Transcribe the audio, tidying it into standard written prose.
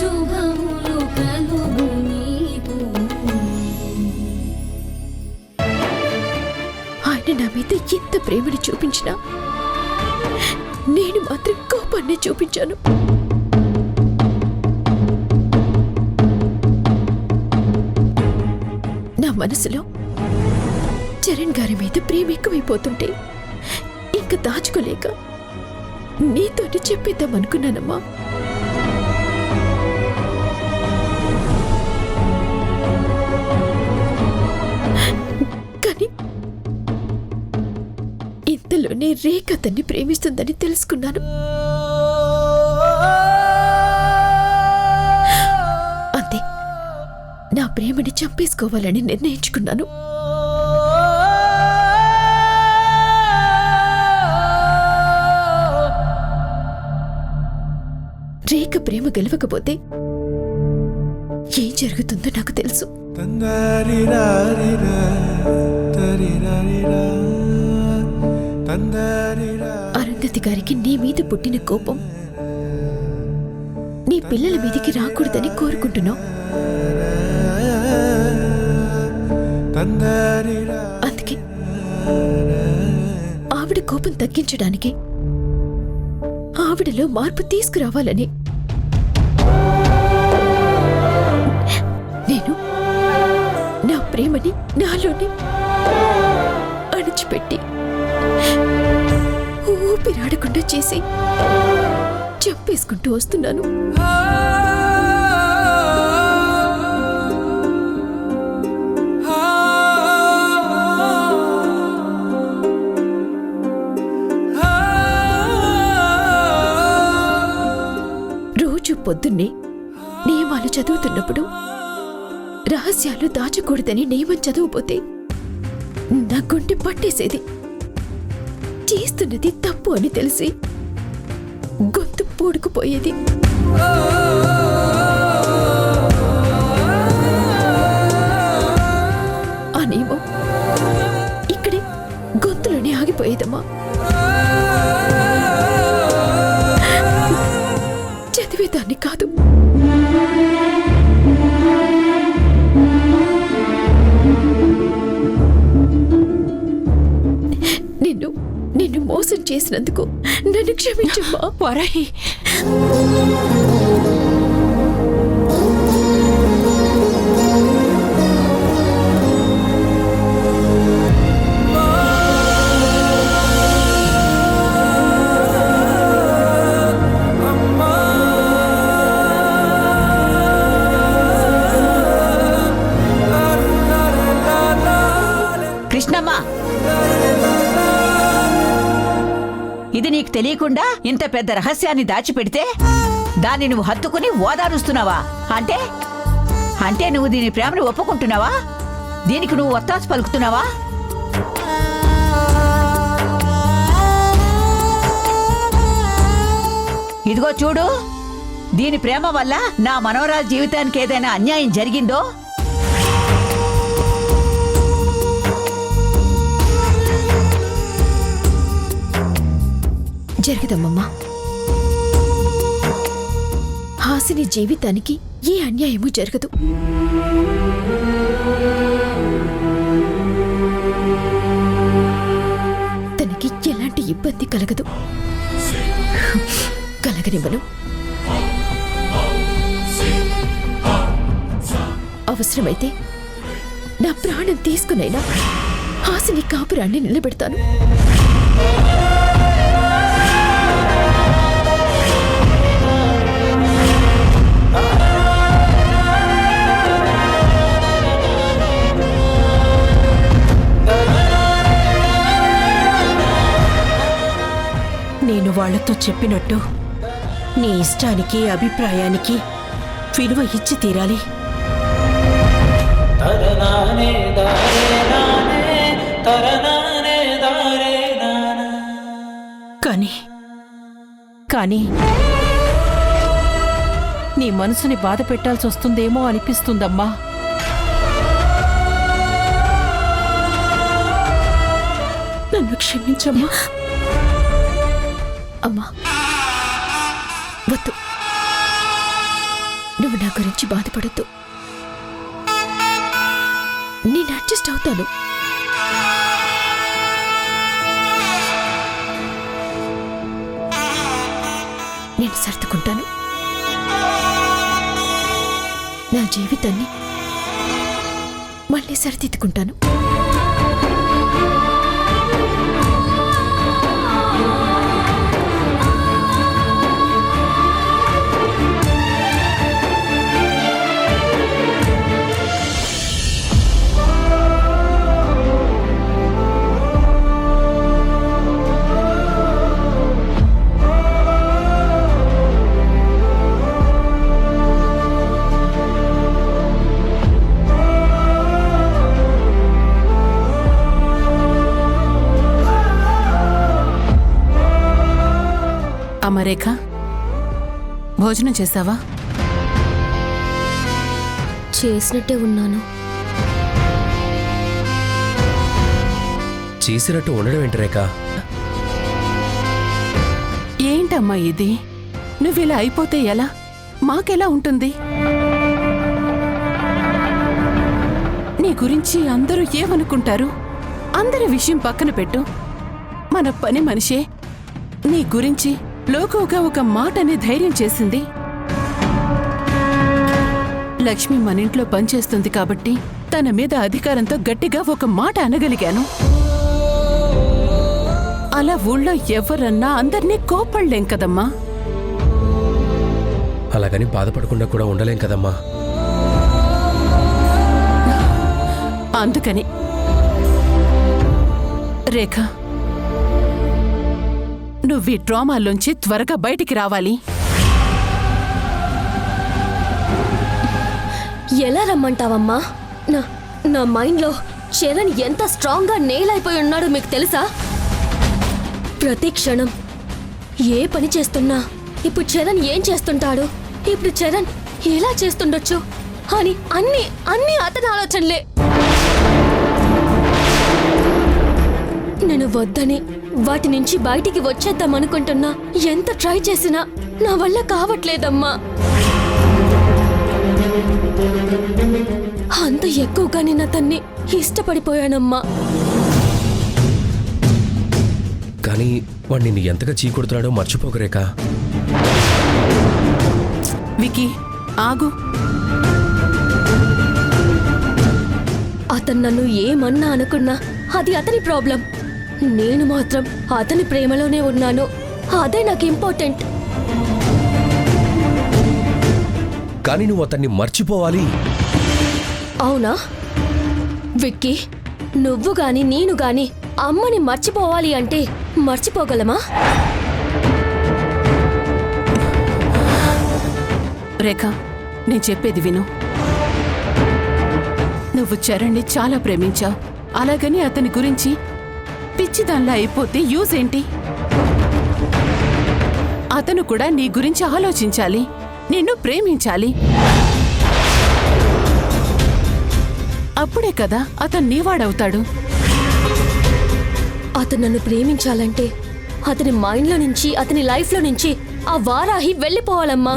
శుభములు కలుగు నీకు. ఆయన నా మీద ఎంత ప్రేమని చూపించినా నేను మాత్రం కోపాన్ని చూపించాను. నా మనసులో చరణ్ గారి మీద ప్రేమ ఎక్కువైపోతుంటే ఇంకా దాచుకోలేక నీతోటి చెప్పేద్దామనుకున్నానమ్మా. కానీ ఇంతలోనే రేఖ అతన్ని ప్రేమిస్తుందని తెలుసుకున్నాను. అంతే, నా ప్రేమని చంపేసుకోవాలని నిర్ణయించుకున్నాను. రేఖ ప్రేమ గెలవకపోతే ఏం జరుగుతుందో నాకు తెలుసు. అరుంధతి గారికి నీ మీద పుట్టిన కోపం నీ పిల్లల మీదికి రాకూడదని కోరుకుంటున్నావు. అందుకే ఆవిడ కోపం తగ్గించడానికి, ఆవిడలో మార్పు తీసుకురావాలని నేను నా ప్రేమని నాలోని అణిచిపెట్టి ఊపిరాడకుండా చేసి చంపేసుకుంటూ వస్తున్నాను. రోజు పొద్దున్నే నియమాలు చదువుతున్నప్పుడు రహస్యాలు దాచకూడదని నియమం చదువుపోతే నా గుండె పట్టేసేది. చేస్తున్నది తప్పు అని తెలిసి గొంతు పూడుకుపోయేది. ఆ నియమం ఇక్కడే గొంతులోనే ఆగిపోయేదమ్మా. చదివేదాన్ని కాదు. నిన్ను మోసం చేసినందుకు నన్ను క్షమించమ్మా. వరాహి, కృష్ణమ్మ, ఇది నీకు తెలియకుండా ఇంత పెద్ద రహస్యాన్ని దాచిపెడితే దాన్ని నువ్వు హత్తుకుని ఓదారుస్తున్నావా? అంటే నువ్వు దీని ప్రేమను ఒప్పుకుంటున్నావా? దీనికి నువ్వు ఒత్తాసు పలుకుతున్నావా? ఇదిగో చూడు, దీని ప్రేమ వల్ల నా మనవరాల జీవితానికి ఏదైనా అన్యాయం జరిగిందో జరగదమ్మమ్మా. హాసిని జీవితానికి ఏ అన్యాయమూ జరగదు. తనకి ఎలాంటి ఇబ్బంది కలగదు. కలగనివ్వను. అవసరమైతే నా ప్రాణం తీసుకునైనా హాసిని కాపురాన్ని నిలబెడతాను. నేను వాళ్లతో చెప్పినట్టు నీ ఇష్టానికి, అభిప్రాయానికి విలువ ఇచ్చి తీరాలి. కానీ నీ మనసుని బాధ పెట్టాల్సి వస్తుందేమో అనిపిస్తుందమ్మా. నన్ను క్షమించమ్మా. అమ్మా, వద్దు. నువ్వు నా గురించి బాధపడద్దు. నేను అడ్జస్ట్ అవుతాను. నేను సర్దుకుంటాను. నా జీవితాన్ని మళ్ళీ సరిదిద్దుకుంటాను. అమరేఖ, భోజనం చేశావా? చేసినట్టే ఉన్నాను. చేసినట్టు ఉండడం ఏంటి రేఖ? ఏంటమ్మా ఇది? నువ్విలా అయిపోతే ఎలా? మాకెలా ఉంటుంది? నీ గురించి అందరూ ఏమనుకుంటారు? అందరి విషయం పక్కన పెట్టు. మన పని మనిషే నీ గురించి లోకుగా ఒక మాటనే ధైర్యం చేసింది. లక్ష్మి మన ఇంట్లో పనిచేస్తుంది కాబట్టి తన మీద అధికారంతో గట్టిగా ఒక మాట అనగలిగాను. అలా ఊళ్ళో ఎవరన్నా అందర్నీ కోపడలేం కదమ్మా. అలాగని బాధపడకుండా కూడా ఉండలేం కదమ్మా. అందుకని రేఖ, నువ్వు ఈ డ్రామాలోంచి త్వరగా బయటికి రావాలి. ఎలా రమ్మంటావమ్మా? నా మైండ్లో చరణ్ ఎంత స్ట్రాంగ్గా నెయిల్ అయిపోయి ఉన్నాడో మీకు తెలుసా? ప్రతి క్షణం ఏ పని చేస్తున్నా ఇప్పుడు చరణ్ ఏం చేస్తుంటాడు, ఇప్పుడు చరణ్ ఎలా చేస్తుండొచ్చు అని అన్ని అతని ఆలోచనలే. నేను వద్దని వాటి నుంచి బయటికి వచ్చేద్దామనుకుంటున్నా. ఎంత ట్రై చేసినా నా వల్ల కావట్లేదమ్మా. అంత ఎక్కువగా నేను అతన్ని ఇష్టపడిపోయానమ్మా. కానీ వాడు నిన్ను ఎంతగా చీకొడుతున్నాడో మర్చిపోకరేక. వికీ, ఆగు. అతను నన్ను ఏమన్నా అనుకున్నా అది అతని ప్రాబ్లం. నేను మాత్రం అతని ప్రేమలోనే ఉన్నాను. అదే నాకు ఇంపార్టెంట్. కానీ నువ్వు అతన్ని మర్చిపోవాలి. అవునా విక్కీ? నువ్వు గాని నేను గాని అమ్మని మర్చిపోవాలి అంటే మర్చిపోగలమా? రేఖ, నేను చెప్పేది విను. నువ్వు చరణ్ని చాలా ప్రేమించావు. అలాగని అతని గురించి పిచ్చిదాన్లా అయిపోతే యూజ్ ఏంటి? అతను కూడా నీ గురించి ఆలోచించాలి, నిన్ను ప్రేమించాలి. అప్పుడే కదా అతను నీవాడవుతాడు. అతను నన్ను ప్రేమించాలంటే అతని మైండ్లో నుంచి, అతని లైఫ్లో నుంచి ఆ వారాహి వెళ్ళిపోవాలమ్మా.